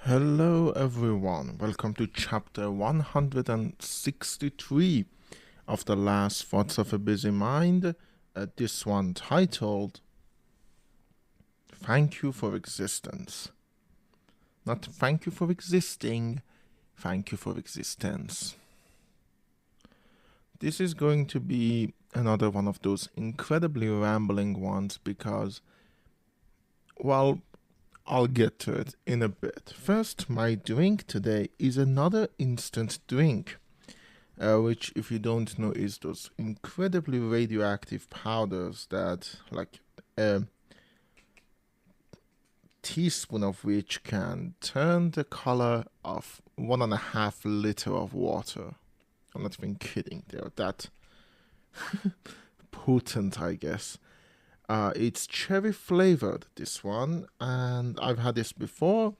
Hello everyone, welcome to chapter 163 of The Last Thoughts of a Busy Mind, this one titled Thank You for Existence. Not thank you for existing, thank you for existence. This is going to be another one of those incredibly rambling ones because, well, I'll get to it in a bit. First, my drink today is another instant drink, which, if you don't know, is those incredibly radioactive powders that, like, a teaspoon of which can turn the color of 1.5 liter of water. I'm not even kidding. They're that potent, I guess. It's cherry flavored, this one, and I've had this before.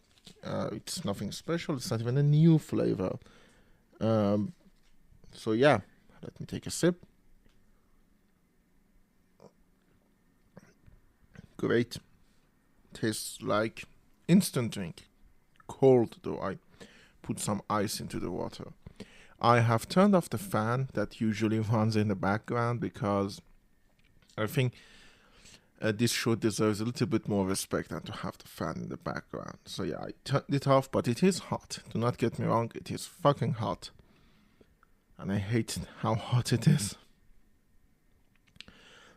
It's nothing special. It's not even a new flavor. So yeah, let me take a sip. Great. Tastes like instant drink. Cold though. I put some ice into the water. I have turned off the fan that usually runs in the background because I think this show deserves a little bit more respect than to have the fan in the background. So yeah, I turned it off, but it is hot. Do not get me wrong, it is fucking hot. And I hate how hot it is.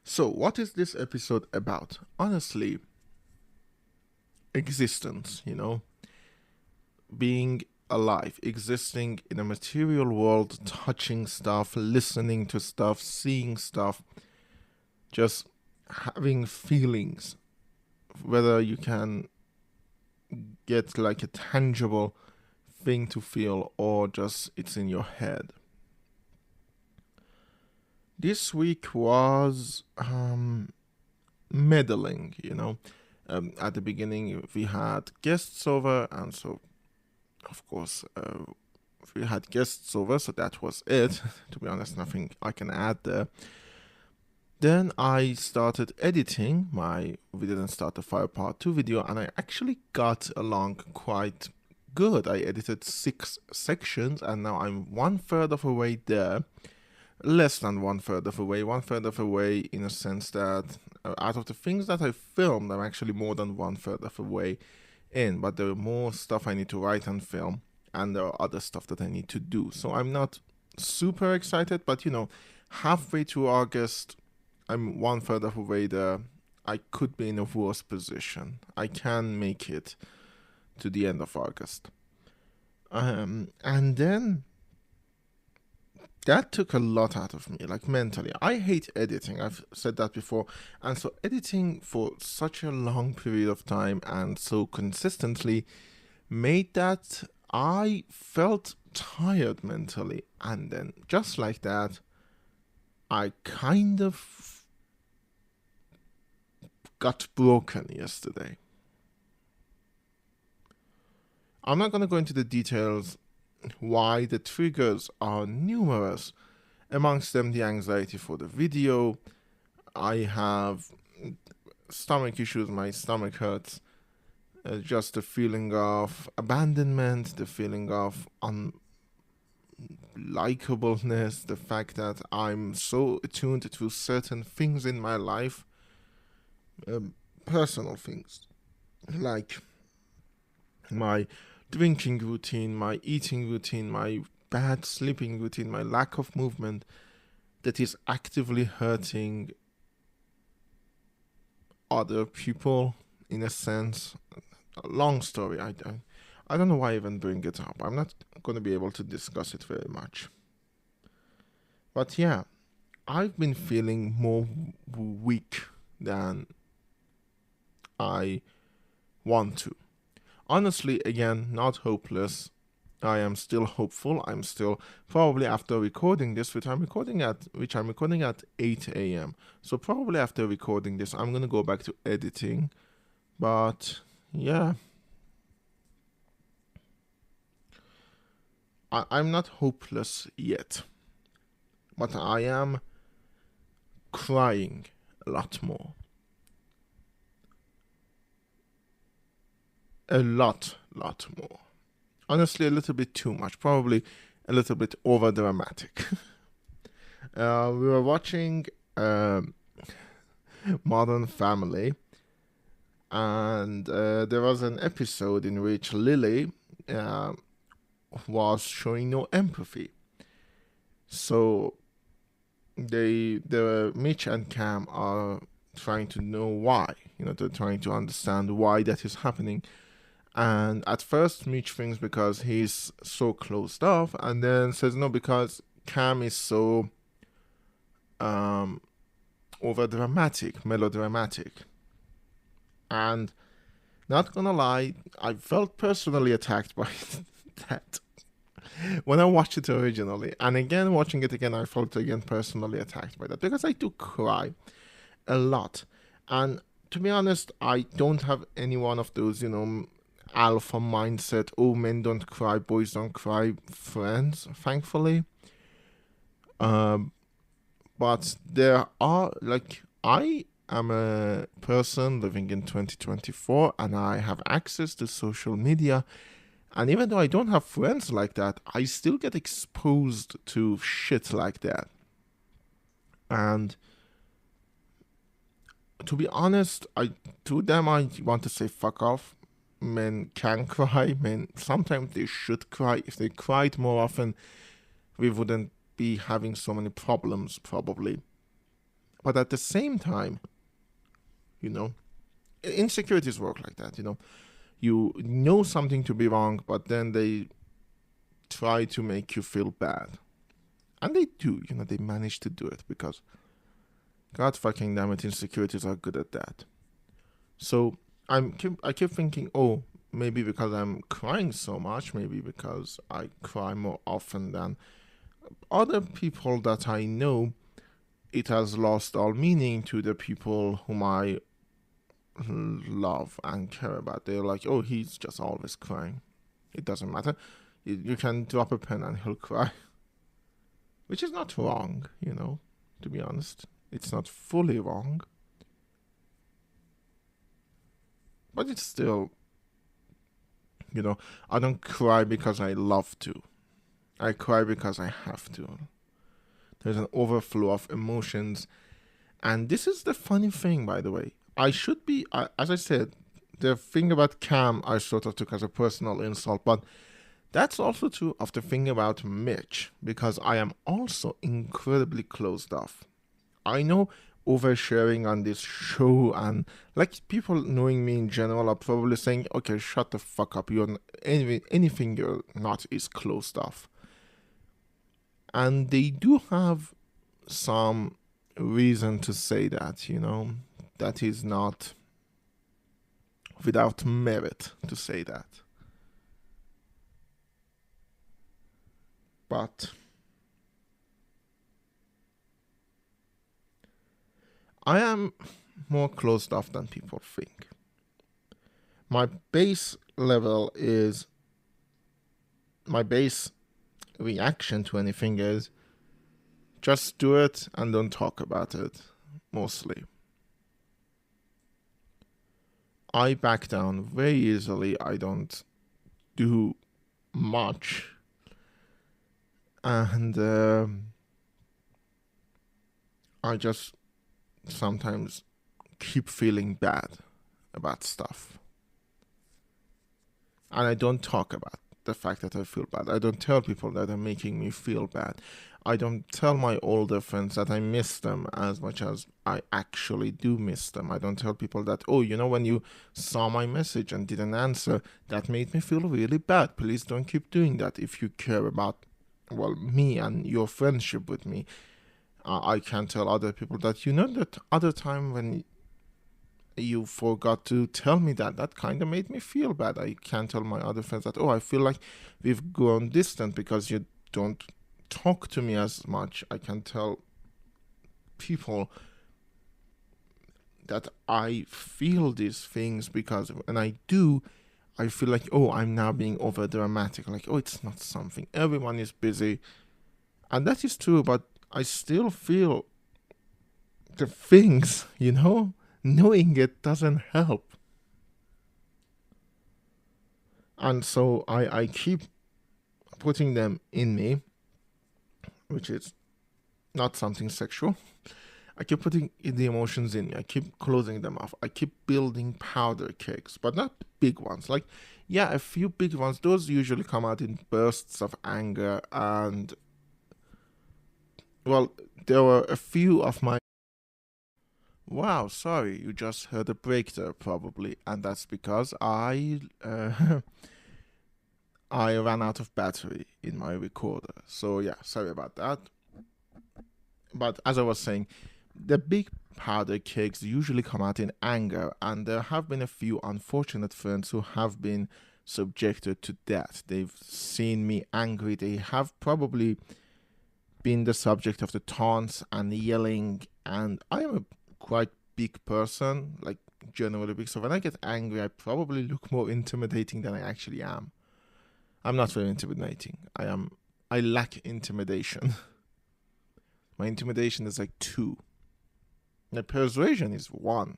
So what is this episode about? Honestly, existence, being alive, existing in a material world, touching stuff, listening to stuff, seeing stuff, just having feelings, whether you can get like a tangible thing to feel or just it's in your head. This week was meddling, at the beginning we had guests over, and so of course we had guests over, so that was it. To be honest, nothing I can add there. Then I started editing my We Didn't Start the Fire Part 2 video, and I actually got along quite good. I edited 6 sections, and now I'm 1/3 of a way there. Less than 1/3 of a way. 1/3 of a way in a sense that out of the things that I filmed, I'm actually more than 1/3 of a way in. But there are more stuff I need to write and film, and there are other stuff that I need to do. So I'm not super excited, but halfway through August, I'm 1/3 of a way there. I could be in a worse position. I can make it to the end of August. And then that took a lot out of me, like mentally. I hate editing. I've said that before. And so editing for such a long period of time and so consistently made that I felt tired mentally. And then just like that, I kind of got broken yesterday. I'm not going to go into the details why. The triggers are numerous, amongst them the anxiety for the video. I have stomach issues, my stomach hurts, just the feeling of abandonment, the feeling of unlikableness, the fact that I'm so attuned to certain things in my life, personal things, like my drinking routine, my eating routine, my bad sleeping routine, my lack of movement, that is actively hurting other people in a sense. A long story. I don't know why I even bring it up. I'm not going to be able to discuss it very much. But yeah, I've been feeling more weak than I want to. Honestly, again, not hopeless. I am still hopeful. I'm still probably after recording this, which I'm recording at 8 a.m. So probably after recording this, I'm gonna go back to editing. But yeah, I'm not hopeless yet. But I am crying a lot more. A lot lot more. Honestly, a little bit too much. Probably a little bit over dramatic. We were watching Modern Family, and there was an episode in which Lily was showing no empathy. So Mitch and Cam are trying to know why. They're trying to understand why that is happening. And at first, Mitch thinks because he's so closed off, and then says no, because Cam is so over dramatic, melodramatic. And not gonna lie, I felt personally attacked by that when I watched it originally. And again, watching it again, I felt again personally attacked by that because I do cry a lot. And to be honest, I don't have any one of those, alpha mindset, oh, men don't cry, boys don't cry friends, thankfully. But there are, I am a person living in 2024 and I have access to social media. And even though I don't have friends like that, I still get exposed to shit like that. And to be honest, to them I want to say fuck off. Men can cry. Men sometimes they should cry. If they cried more often, we wouldn't be having so many problems probably. But at the same time, insecurities work like that. You know something to be wrong, but then they try to make you feel bad, and they do. They manage to do it because God fucking damn it, insecurities are good at that. So I keep thinking, oh, maybe because I'm crying so much, maybe because I cry more often than other people that I know, it has lost all meaning to the people whom I love and care about. They're like, oh, he's just always crying. It doesn't matter. You can drop a pen and he'll cry. Which is not wrong, to be honest. It's not fully wrong. But it's still, I don't cry because I love to. I cry because I have to. There's an overflow of emotions. And this is the funny thing, by the way. As I said, the thing about Cam I sort of took as a personal insult, but that's also true of the thing about Mitch, because I am also incredibly closed off. I know oversharing on this show and people knowing me in general are probably saying, okay, shut the fuck up. Anything you're not is closed off. And they do have some reason to say that, that is not without merit to say that. But I am more closed off than people think. My base reaction to anything is just do it and don't talk about it, mostly. I back down very easily. I don't do much. And I just sometimes keep feeling bad about stuff. And I don't talk about the fact that I feel bad. I don't tell people that are making me feel bad. I don't tell my older friends that I miss them as much as I actually do miss them. I don't tell people that, oh, when you saw my message and didn't answer, that made me feel really bad. Please don't keep doing that if you care about, me and your friendship with me. I can't tell other people that, that other time when you forgot to tell me that kind of made me feel bad. I can't tell my other friends that, oh, I feel like we've grown distant because you don't talk to me as much. I can tell people that I feel these things because when I do, I feel like, oh, I'm now being over dramatic. Like, oh, it's not something. Everyone is busy. And that is true, but I still feel the things, Knowing it doesn't help. And so I keep putting them in me, which is not something sexual. I keep putting the emotions in me. I keep closing them off. I keep building powder kegs, but not big ones. Like, yeah, a few big ones. Those usually come out in bursts of anger. And, well, there were a few of my. Wow, sorry, you just heard a break there, probably. And that's because I ran out of battery in my recorder. So, yeah, sorry about that. But as I was saying, the big powder kegs usually come out in anger, and there have been a few unfortunate friends who have been subjected to that. They've seen me angry. They have probably been the subject of the taunts and yelling, and I am a quite big person, like generally big. So when I get angry, I probably look more intimidating than I actually am. I'm not very intimidating. I lack intimidation. My intimidation is like 2. My persuasion is 1.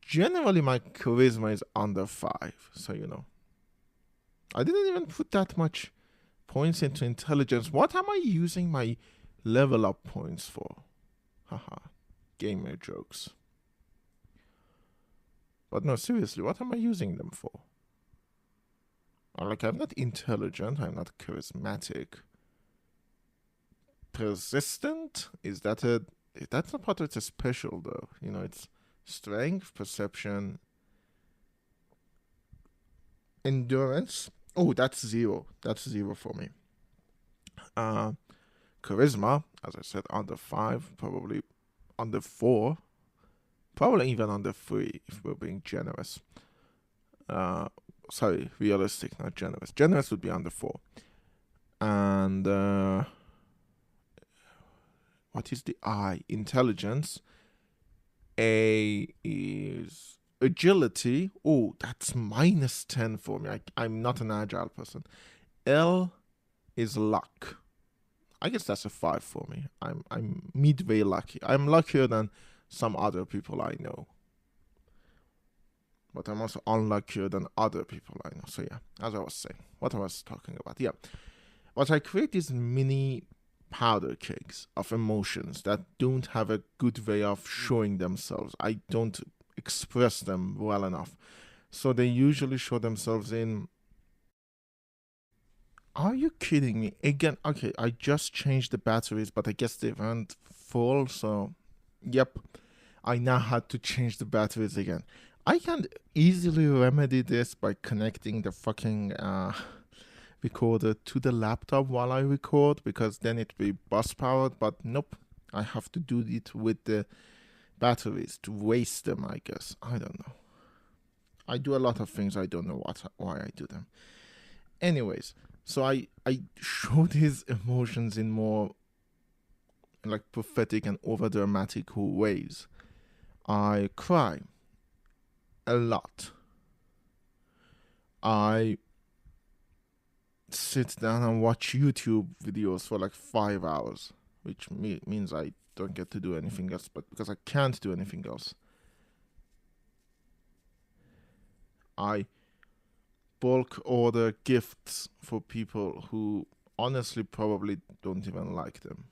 Generally, my charisma is under 5. So, I didn't even put that much points into intelligence. What am I using my level up points for? Haha. Gamer jokes. But no, seriously, what am I using them for? Like, I'm not intelligent. I'm not charismatic. Persistent? That's not part of it's a special though. It's strength, perception, endurance. Oh, that's 0. That's 0 for me. Charisma, as I said, under 5, probably under 4, probably even under 3 if we're being generous. Sorry, realistic, not generous. Generous would be under 4. And what is the I? Intelligence. A is agility. Oh, that's -10 for me. I'm not an agile person. L is luck. I guess that's a 5 for me. I'm midway lucky. I'm luckier than some other people I know. But I'm also unluckier than other people I know. So yeah, as I was saying, what I was talking about. Yeah. What I create these mini powder kegs of emotions that don't have a good way of showing themselves. I don't express them well enough. So they usually show themselves in. Are you kidding me? Again, okay, I just changed the batteries, but I guess they weren't full, so yep. I now had to change the batteries again. I can easily remedy this by connecting the fucking recorder to the laptop while I record, because then it'd be bus powered, but nope. I have to do it with the batteries to waste them, I guess. I don't know. I do a lot of things. I don't know why I do them. Anyways, so I show these emotions in more like pathetic and over dramatic ways. I cry a lot. I sit down and watch YouTube videos for like 5 hours, which means I don't get to do anything else, but because I can't do anything else. I bulk order gifts for people who honestly probably don't even like them.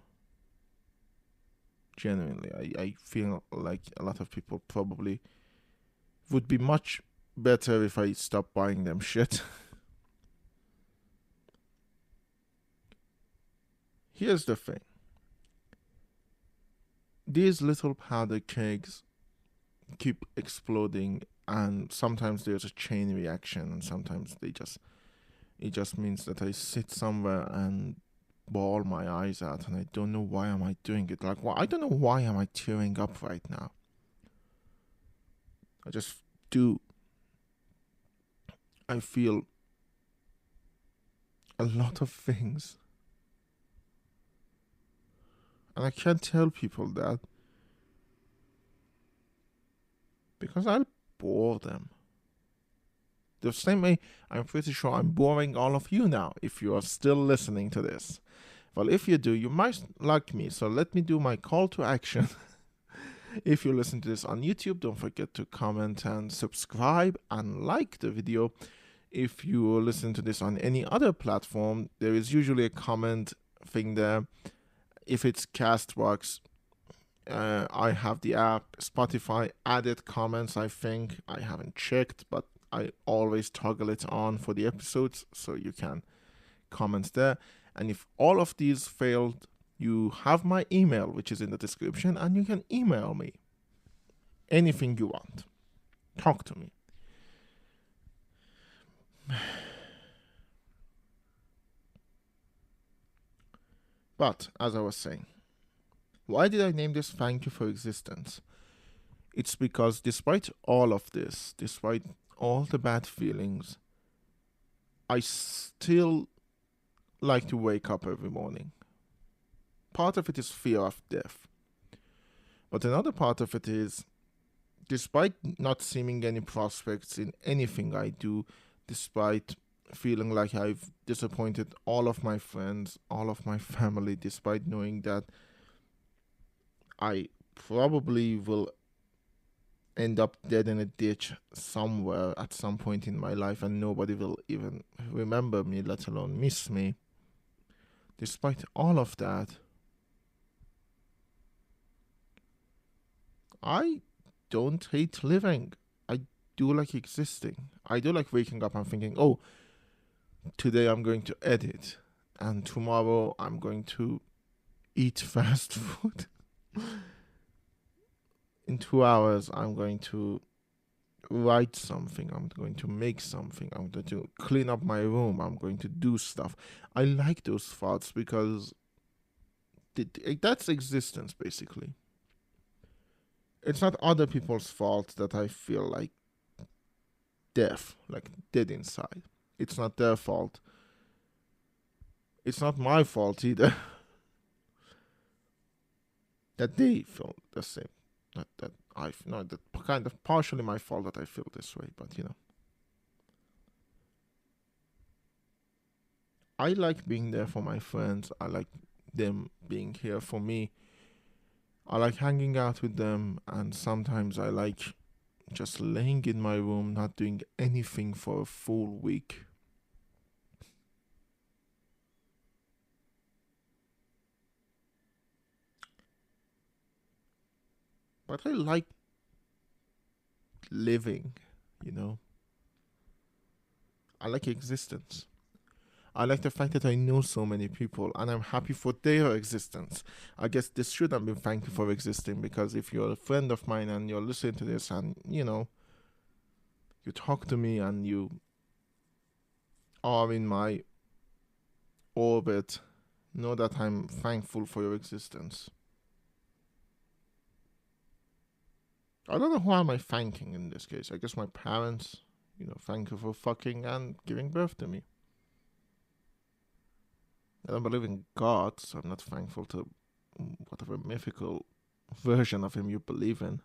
Genuinely, I feel like a lot of people probably would be much better if I stopped buying them shit. Here's the thing. These little powder kegs keep exploding, and sometimes there's a chain reaction, and sometimes it just means that I sit somewhere and bawl my eyes out, and I don't know why am I doing it. Like, I don't know why am I tearing up right now. I just do. I feel a lot of things, and I can't tell people that because I'll bore them. The same way I'm pretty sure I'm boring all of you now if you are still listening to this. Well, if you do, you might like me, so let me do my call to action. If you listen to this on YouTube, don't forget to comment and subscribe and like the video. If you listen to this on any other platform, there is usually a comment thing there. If it's Castbox, I have the app. Spotify added comments, I think. I haven't checked, but I always toggle it on for the episodes, so you can comment there. And if all of these failed, you have my email, which is in the description, and you can email me anything you want. Talk to me. But, as I was saying, why did I name this Thank You for Existence? It's because despite all of this, despite all the bad feelings, I still like to wake up every morning. Part of it is fear of death. But another part of it is, despite not seeing any prospects in anything I do, despite feeling like I've disappointed all of my friends, all of my family, despite knowing that I probably will end up dead in a ditch somewhere at some point in my life and nobody will even remember me, let alone miss me. Despite all of that, I don't hate living. I do like existing. I do like waking up and thinking, oh, today I'm going to edit and tomorrow I'm going to eat fast food. In 2 hours, I'm going to write something. I'm going to make something. I'm going to clean up my room. I'm going to do stuff. I like those thoughts because that's existence, basically. It's not other people's fault that I feel like deaf, like dead inside. It's not their fault. It's not my fault either that they feel the same. Not that that kind of partially my fault that I feel this way, but I like being there for my friends. I like them being here for me. I like hanging out with them, and sometimes I like just laying in my room, not doing anything for a full week. But I like living, you know. I like existence. I like the fact that I know so many people and I'm happy for their existence. I guess this shouldn't be thank you for existing, because if you're a friend of mine and you're listening to this and, you talk to me and you are in my orbit, know that I'm thankful for your existence. I don't know who am I thanking in this case. I guess my parents, thank you for fucking and giving birth to me. I don't believe in God, so I'm not thankful to whatever mythical version of him you believe in.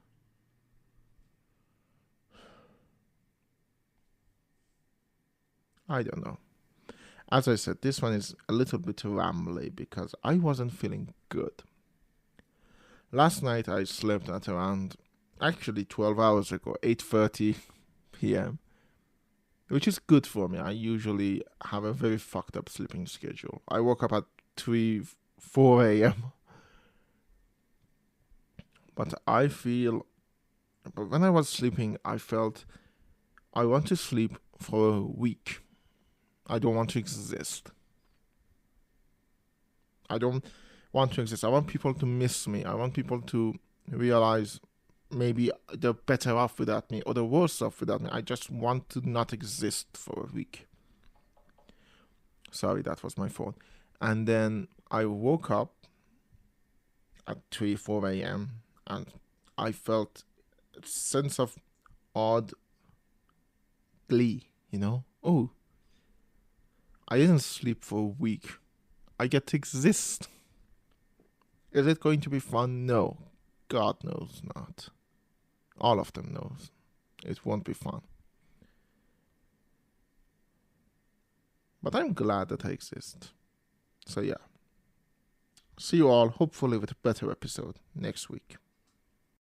I don't know. As I said, this one is a little bit rambly because I wasn't feeling good. Last night I slept at around, actually 12 hours ago, 8:30 p.m., which is good for me. I usually have a very fucked up sleeping schedule. I woke up at 3, 4 a.m. But when I was sleeping, I felt I want to sleep for a week. I don't want to exist. I don't want to exist. I want people to miss me. I want people to realize maybe they're better off without me or they're worse off without me. I just want to not exist for a week. Sorry, that was my phone. And then I woke up at 3, 4 a.m. and I felt a sense of odd glee, Oh, I didn't sleep for a week. I get to exist. Is it going to be fun? No. God knows not. All of them knows. It won't be fun. But I'm glad that I exist. So yeah. See you all, hopefully with a better episode next week.